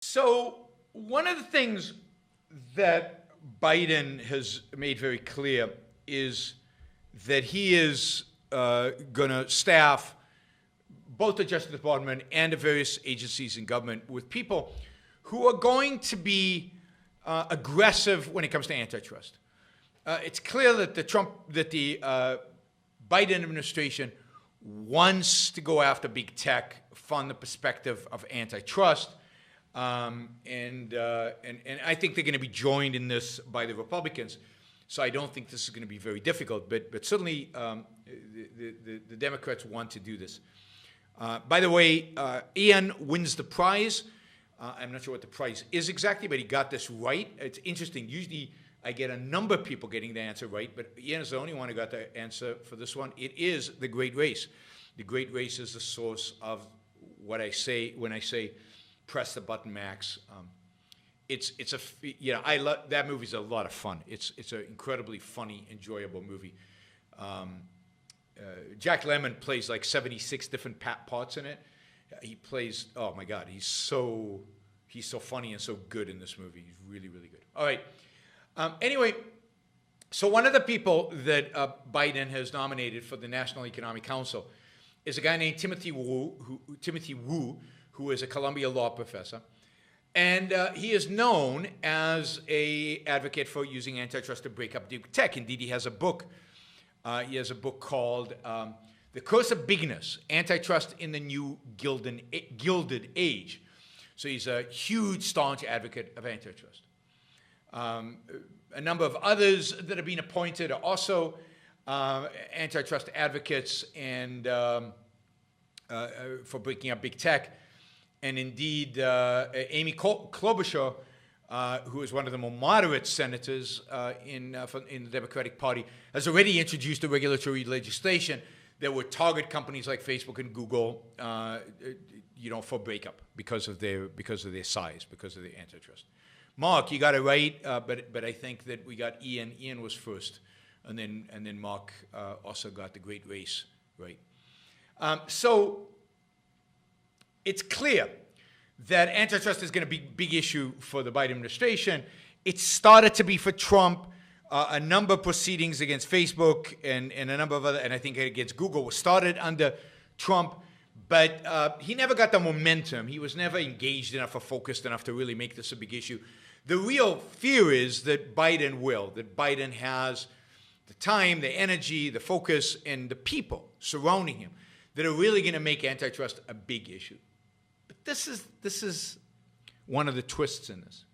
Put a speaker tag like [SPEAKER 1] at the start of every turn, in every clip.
[SPEAKER 1] So one of the things that Biden has made very clear is that he is going to staff both the Justice Department and the various agencies in government with people who are going to be aggressive when it comes to antitrust. It's clear that the Biden administration wants to go after big tech from the perspective of antitrust. And I think they're going to be joined in this by the Republicans. So I don't think this is going to be very difficult, but certainly the Democrats want to do this. By the way, Ian wins the prize. I'm not sure what the prize is exactly, but he got this right. It's interesting. Usually I get a number of people getting the answer right, but Ian is the only one who got the answer for this one. It is the Great Race. The Great Race is the source of what I say when I say press the button, Max. I love that movie's a lot of fun. It's an incredibly funny, enjoyable movie. Jack Lemmon plays like 76 different parts in it. He plays, oh my God, he's so funny and so good in this movie. He's really, really good. All right. Anyway, so one of the people that Biden has nominated for the National Economic Council is a guy named Timothy Wu, who is a Columbia law professor. And he is known as an advocate for using antitrust to break up big tech. Indeed, he has a book. He has a book called The Curse of Bigness, Antitrust in the New Gilded Age. So he's a huge, staunch advocate of antitrust. A number of others that have been appointed are also antitrust advocates and for breaking up big tech. And indeed, Amy Klobuchar, who is one of the more moderate senators in the Democratic Party, has already introduced a regulatory legislation that would target companies like Facebook and Google, for breakup because of their size, because of the antitrust. Mark, you got it right, but I think that we got Ian. Ian was first, and then Mark also got the Great Race right. So it's clear that antitrust is going to be a big issue for the Biden administration. It started to be for Trump. A number of proceedings against Facebook and a number of other, and I think against Google, was started under Trump. But he never got the momentum. He was never engaged enough or focused enough to really make this a big issue. The real fear is that Biden has the time, the energy, the focus, and the people surrounding him that are really going to make antitrust a big issue. But this is one of the twists in this.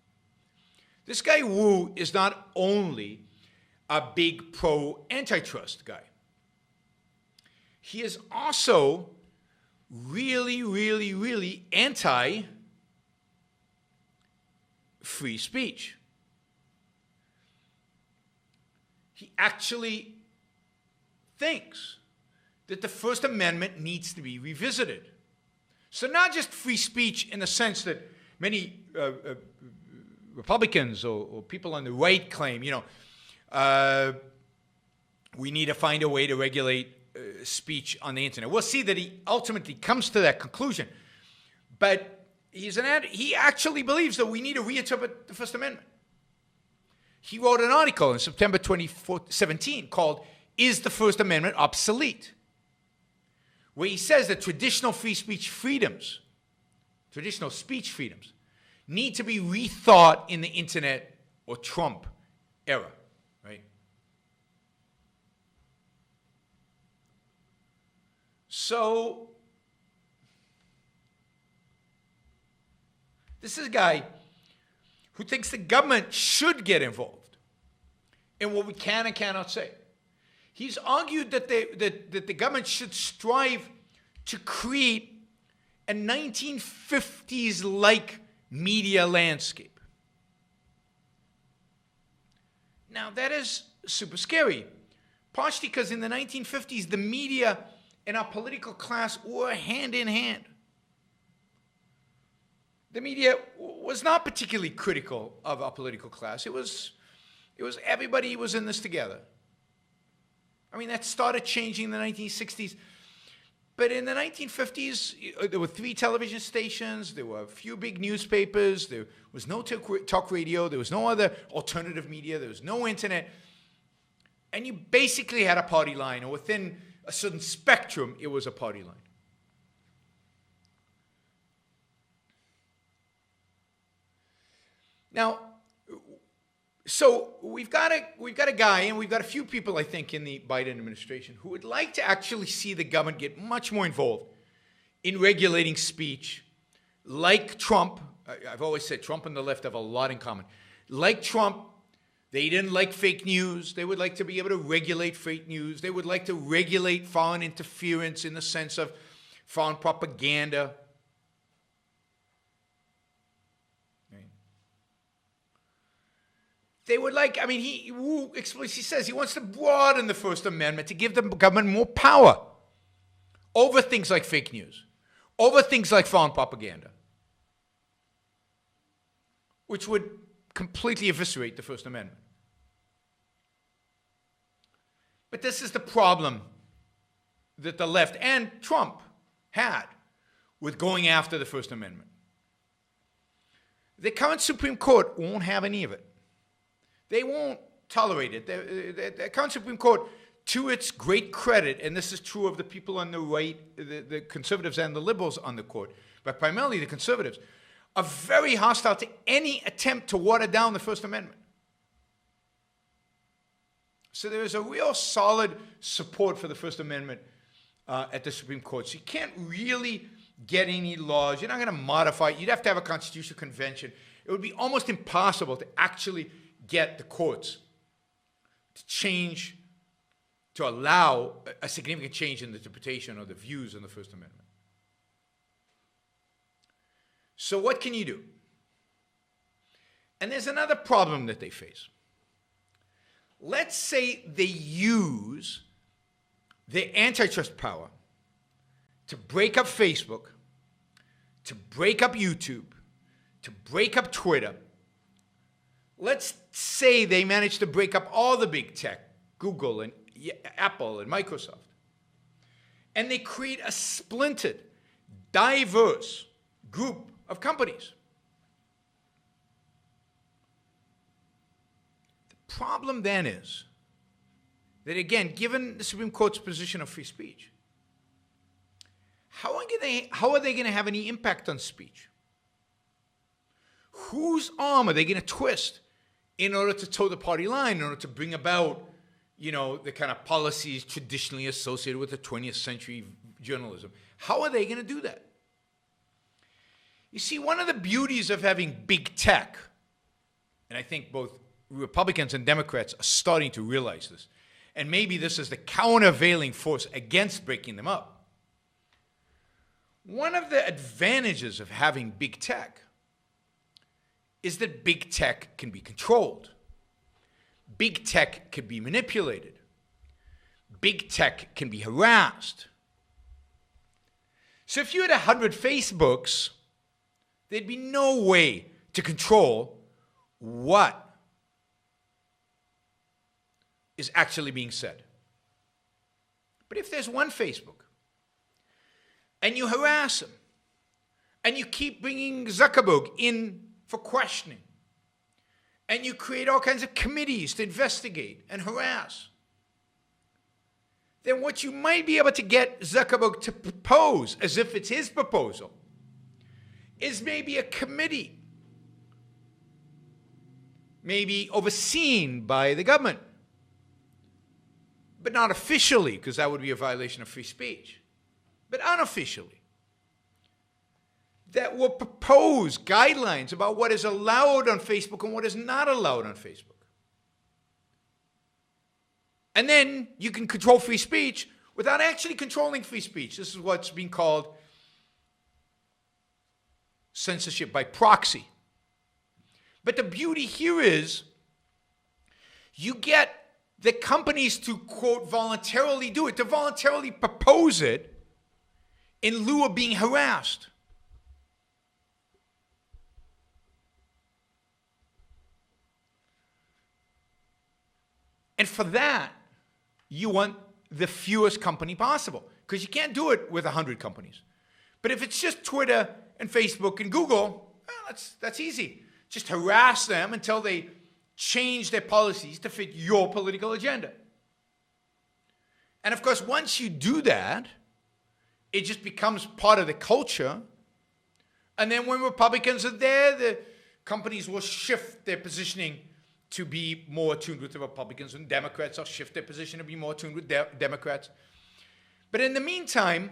[SPEAKER 1] This guy Wu is not only a big pro-antitrust guy. He is also really, really, really anti-free speech. He actually thinks that the First Amendment needs to be revisited. So not just free speech in the sense that many Republicans or people on the right claim, we need to find a way to regulate speech on the internet. We'll see that he ultimately comes to that conclusion. But he actually believes that we need to reinterpret the First Amendment. He wrote an article in September 2017 called "Is the First Amendment Obsolete?" where he says that traditional speech freedoms need to be rethought in the internet or Trump era, right? So this is a guy who thinks the government should get involved in what we can and cannot say. He's argued that the government should strive to create a 1950s-like media landscape. Now, that is super scary, partially because in the 1950s, the media and our political class were hand in hand. The media was not particularly critical of our political class. It was everybody was in this together. I mean, that started changing in the 1960s. But in the 1950s, there were 3 television stations, there were a few big newspapers, there was no talk radio, there was no other alternative media, there was no internet. And you basically had a party line, or within a certain spectrum, it was a party line. Now, so we've got a guy, and we've got a few people, I think, in the Biden administration who would like to actually see the government get much more involved in regulating speech, like Trump. I've always said Trump and the left have a lot in common. Like Trump, they didn't like fake news. They would like to be able to regulate fake news. They would like to regulate foreign interference in the sense of foreign propaganda. They would like, I mean, he explicitly says he wants to broaden the First Amendment to give the government more power over things like fake news, over things like foreign propaganda, which would completely eviscerate the First Amendment. But this is the problem that the left and Trump had with going after the First Amendment. The current Supreme Court won't have any of it. They won't tolerate it. The current Supreme Court, to its great credit, and this is true of the people on the right, the conservatives and the liberals on the court, but primarily the conservatives, are very hostile to any attempt to water down the First Amendment. So there is a real solid support for the First Amendment at the Supreme Court. So you can't really get any laws. You're not going to modify it. You'd have to have a constitutional convention. It would be almost impossible to actually get the courts to change, to allow a significant change in the interpretation of the views on the First Amendment. So what can you do? And there's another problem that they face. Let's say they use their antitrust power to break up Facebook, to break up YouTube, to break up Twitter. Let's say they manage to break up all the big tech, Google and Apple and Microsoft, and they create a splintered, diverse group of companies. The problem then is that, again, given the Supreme Court's position of free speech, how are they going to have any impact on speech? Whose arm are they going to twist in order to toe the party line, in order to bring about, the kind of policies traditionally associated with the 20th century journalism? How are they going to do that? You see, one of the beauties of having big tech, and I think both Republicans and Democrats are starting to realize this, and maybe this is the countervailing force against breaking them up. One of the advantages of having big tech is that big tech can be controlled. Big tech can be manipulated. Big tech can be harassed. So if you had 100 Facebooks, there'd be no way to control what is actually being said. But if there's one Facebook, and you harass him, and you keep bringing Zuckerberg in for questioning, and you create all kinds of committees to investigate and harass, then what you might be able to get Zuckerberg to propose, as if it's his proposal, is maybe a committee, maybe overseen by the government, but not officially, because that would be a violation of free speech, but unofficially, that will propose guidelines about what is allowed on Facebook and what is not allowed on Facebook. And then you can control free speech without actually controlling free speech. This is what's being called censorship by proxy. But the beauty here is you get the companies to, quote, voluntarily do it, to voluntarily propose it in lieu of being harassed. And for that, you want the fewest company possible. because you can't do it with 100 companies. But if it's just Twitter and Facebook and Google, well, that's easy. Just harass them until they change their policies to fit your political agenda. And of course, once you do that, it just becomes part of the culture. And then when Republicans are there, the companies will shift their positioning to be more attuned with the Republicans, and Democrats will shift their position to be more attuned with Democrats. But in the meantime,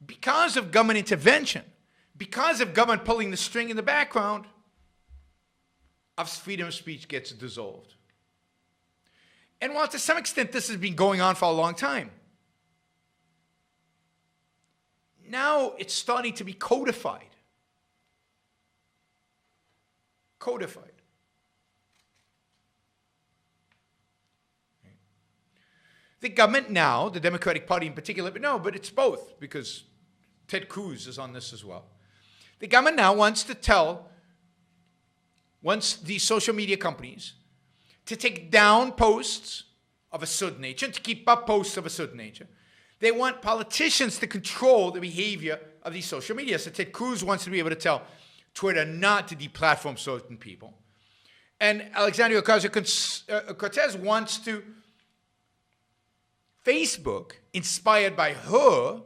[SPEAKER 1] because of government intervention, because of government pulling the string in the background, our freedom of speech gets dissolved. And while to some extent this has been going on for a long time, now it's starting to be codified. Codified. The government now, the Democratic Party in particular, but it's both, because Ted Cruz is on this as well. The government now wants these social media companies to take down posts of a certain nature, to keep up posts of a certain nature. They want politicians to control the behavior of these social media. So Ted Cruz wants to be able to tell Twitter not to deplatform certain people. And Alexandria Ocasio-Cortez wants to Facebook, inspired by her,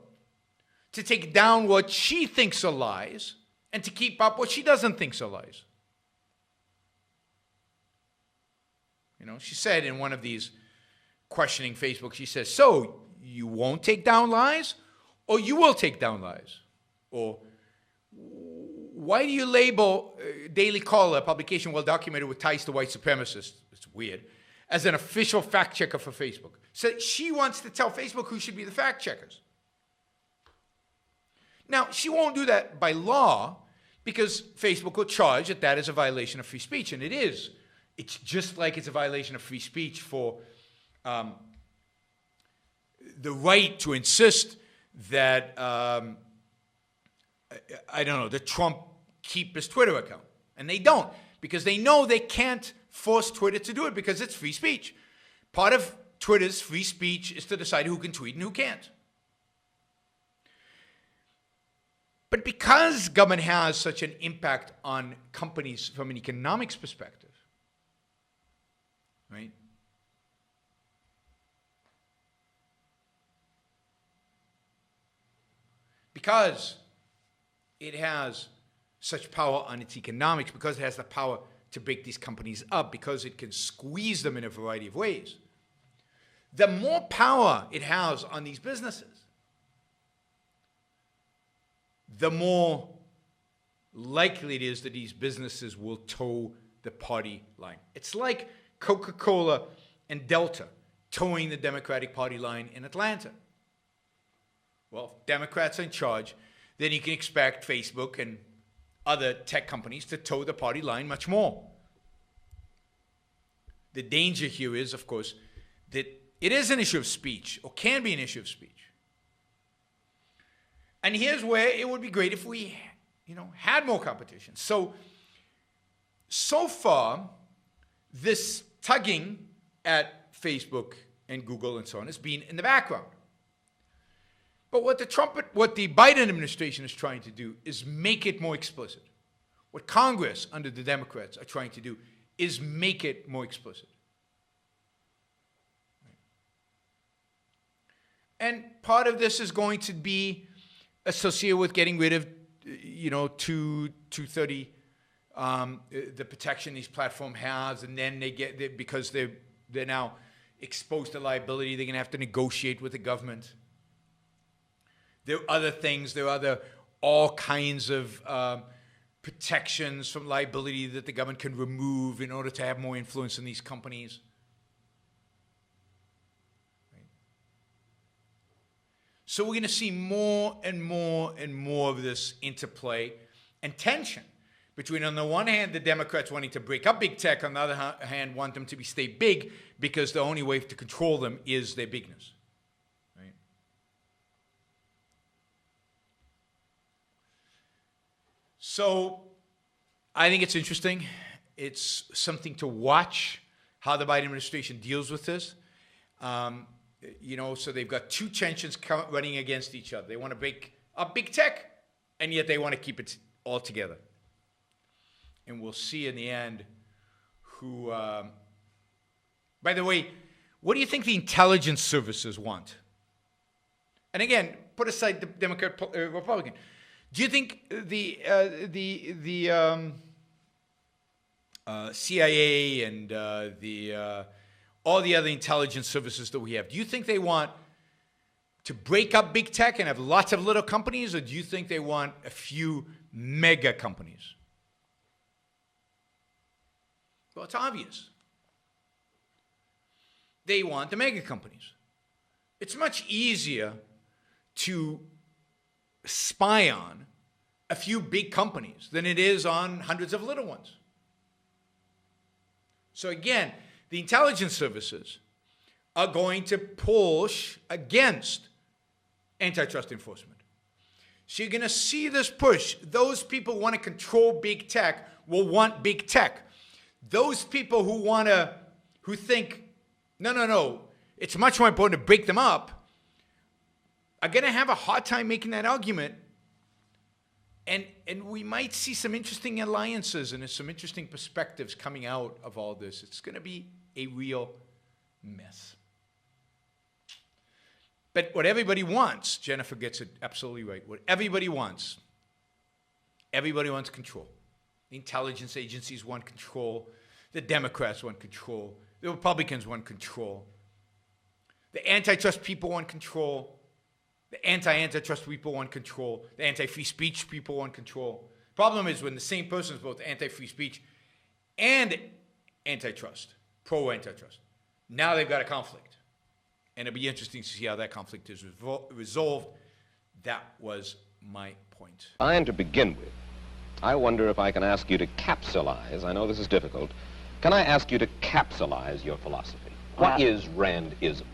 [SPEAKER 1] to take down what she thinks are lies and to keep up what she doesn't think are lies. You know, she said in one of these questioning Facebook, she says, so you won't take down lies, or you will take down lies? Or why do you label Daily Caller, a publication well documented with ties to white supremacists, it's weird, as an official fact checker for Facebook? So she wants to tell Facebook who should be the fact checkers. Now, she won't do that by law, because Facebook will charge that that is a violation of free speech, and it is. It's just like it's a violation of free speech for the right to insist that, that Trump keep his Twitter account. And they don't, because they know they can't force Twitter to do it because it's free speech. Part of Twitter's free speech is to decide who can tweet and who can't. But because government has such an impact on companies from an economics perspective, right? Because it has such power on its economics, because it has the power to break these companies up, because it can squeeze them in a variety of ways, the more power it has on these businesses, the more likely it is that these businesses will toe the party line. It's like Coca-Cola and Delta towing the Democratic Party line in Atlanta. Well, if Democrats are in charge, then you can expect Facebook and other tech companies to toe the party line much more. The danger here is, of course, that it is an issue of speech, or can be an issue of speech. And here's where it would be great if we, had more competition. So far, this tugging at Facebook and Google and so on has been in the background. But what the Biden administration is trying to do is make it more explicit. What Congress, under the Democrats, are trying to do is make it more explicit. And part of this is going to be associated with getting rid of, 230, the protection these platforms have, and then because they're now exposed to liability, they're going to have to negotiate with the government. There are other things. There are all kinds of protections from liability that the government can remove in order to have more influence in these companies. Right? So we're going to see more and more and more of this interplay and tension between, on the one hand, the Democrats wanting to break up big tech, on the other hand, want them to stay big because the only way to control them is their bigness. So I think it's interesting. It's something to watch how the Biden administration deals with this. so they've got two tensions running against each other. They want to break up big tech, and yet they want to keep it all together. And we'll see in the end who, by the way, what do you think the intelligence services want? And again, put aside the Democrat, Republican. Do you think the CIA and all the other intelligence services that we have, do you think they want to break up big tech and have lots of little companies, or do you think they want a few mega companies? Well, it's obvious. They want the mega companies. It's much easier to spy on a few big companies than it is on hundreds of little ones. So again, the intelligence services are going to push against antitrust enforcement. So you're going to see this push. Those people who want to control big tech will want big tech. Those people who think, no, it's much more important to break them up, are going to have a hard time making that argument. And we might see some interesting alliances and some interesting perspectives coming out of all this. It's going to be a real mess. But what everybody wants, Jennifer gets it absolutely right. What everybody wants control. The intelligence agencies want control. The Democrats want control. The Republicans want control. The antitrust people want control. The anti-antitrust people want control. The anti-free speech people want control. Problem is when the same person is both anti-free speech and antitrust, pro-antitrust. Now they've got a conflict. And it'll be interesting to see how that conflict is resolved. That was my point.
[SPEAKER 2] And to begin with, I wonder if I can ask you to capsulize. I know this is difficult. Can I ask you to capsulize your philosophy? What is Randism?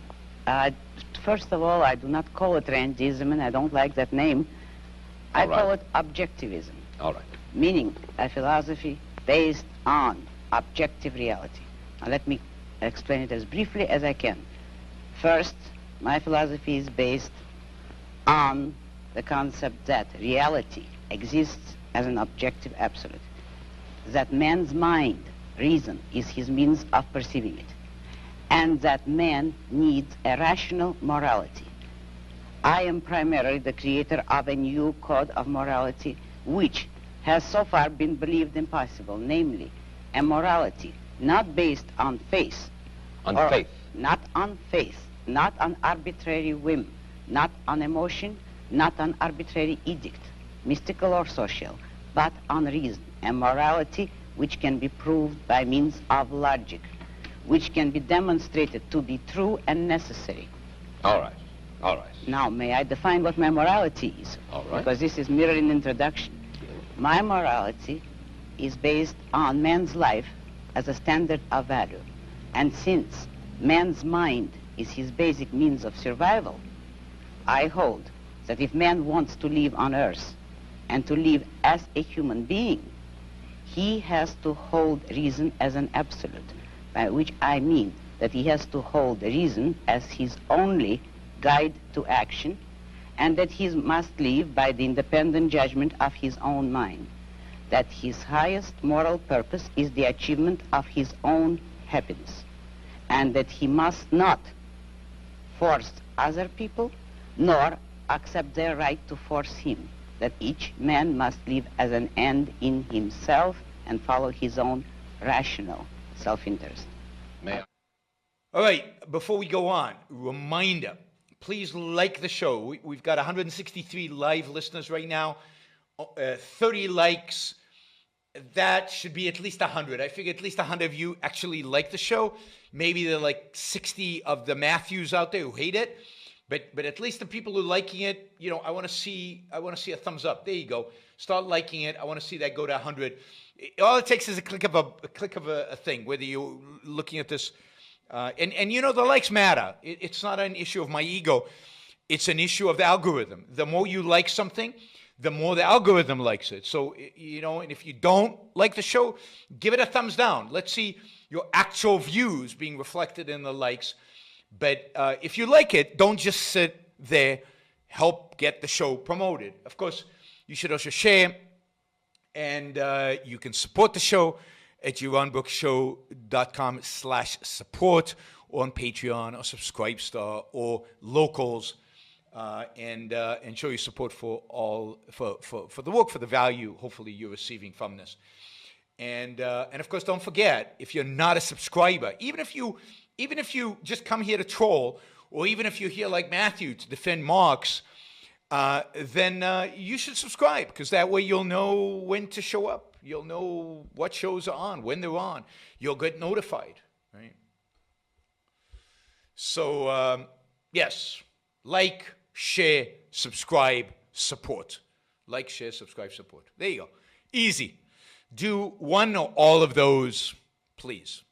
[SPEAKER 3] First of all, I do not call it Randism, and I don't like that name. I call it objectivism.
[SPEAKER 2] All right.
[SPEAKER 3] Meaning a philosophy based on objective reality. Now let me explain it as briefly as I can. First, my philosophy is based on the concept that reality exists as an objective absolute. That man's mind, reason, is his means of perceiving it. And that man needs a rational morality. I am primarily the creator of a new code of morality which has so far been believed impossible, namely a morality not based on faith.
[SPEAKER 2] On faith?
[SPEAKER 3] Not on faith, not on arbitrary whim, not on emotion, not on arbitrary edict, mystical or social, but on reason, a morality which can be proved by means of logic, which can be demonstrated to be true and necessary.
[SPEAKER 2] All right, all right.
[SPEAKER 3] Now, may I define what my morality is?
[SPEAKER 2] All right.
[SPEAKER 3] Because this is merely an introduction. My morality is based on man's life as a standard of value. And since man's mind is his basic means of survival, I hold that if man wants to live on earth and to live as a human being, he has to hold reason as an absolute, by which I mean that he has to hold reason as his only guide to action, and that he must live by the independent judgment of his own mind, that his highest moral purpose is the achievement of his own happiness, and that he must not force other people, nor accept their right to force him, that each man must live as an end in himself and follow his own rational self-interest.
[SPEAKER 1] All right, before we go on, reminder, please like the show. We've got 163 live listeners right now, 30 likes. That should be at least 100. I figure at least 100 of you actually like the show. Maybe there are like 60 of the Matthews out there who hate it. But at least the people who are liking it, you know, I want to see a thumbs up. There you go. Start liking it. I want to see that go to 100. All it takes is a click of a thing, whether you're looking at this. And you know, the likes matter. It's not an issue of my ego. It's an issue of the algorithm. The more you like something, the more the algorithm likes it. So, you know, and if you don't like the show, give it a thumbs down. Let's see your actual views being reflected in the likes. But if you like it, don't just sit there. Help get the show promoted. Of course, you should also share, and you can support the show at yaronbrookshow.com/support, or on Patreon or Subscribestar or Locals, and show your support for the work, for the value hopefully you're receiving from this. And of course, don't forget, if you're not a subscriber, even if you just come here to troll, or even if you're here like Matthew to defend Marx, then you should subscribe, because that way you'll know when to show up. You'll know what shows are on, when they're on. You'll get notified, right? So, yes, like, share, subscribe, support. Like, share, subscribe, support. There you go. Easy. Do one or all of those, please.